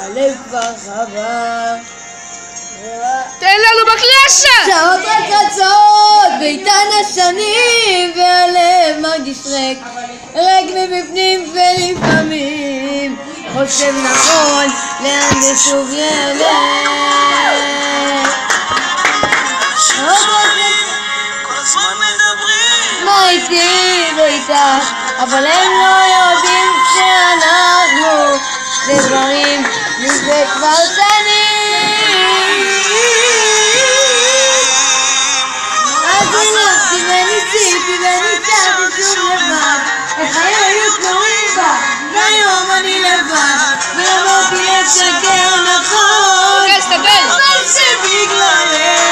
הלב כבר חבר. תן לנו בקלאשה! שעות רק רצות ואיתן השנים והלב מרגיש ריק מבפנים ולפעמים חושב נכון לאן זה שוב ילך. מה איתי ואיתך אבל הם לא יודעים שאנחנו זה דברים מזה כבר שנים. אז הלכתי וניסיתי וניסעתי שוב לבד וחיי היו תלויים בה והיום אני לבד ואמרתי לשקר נכון אבל זה בגללך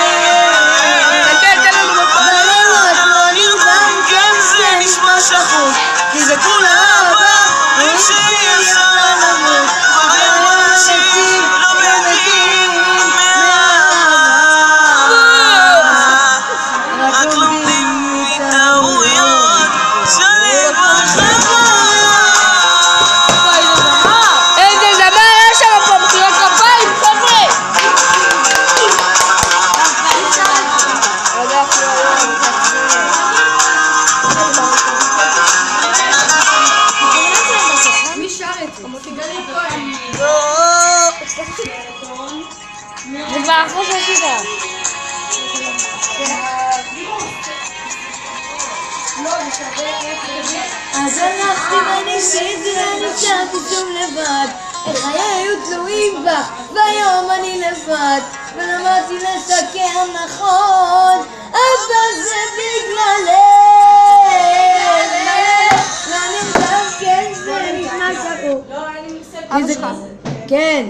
תן לנו בלילות לא נרדם כן זה נשמע שחוט כי זה כולה אהבה רואים שהיא יכולה למות והיום אנשים לא מתים מאהבה רק לומדים מטעויות שלב בחברה. איזה זמר יש שם פה, מחיאות כפיים, חבר'ה! מי שר את זה? זה כבר אחרי שעשית. אז הלכתי וניסיתי ונשארתי שוב לבד חיי היו תלויים בה והיום אני לבד ולמדתי לשקר נכון אבל זה בגללך לא נרדם כן זה נשמע שחור. אבא שלך. כן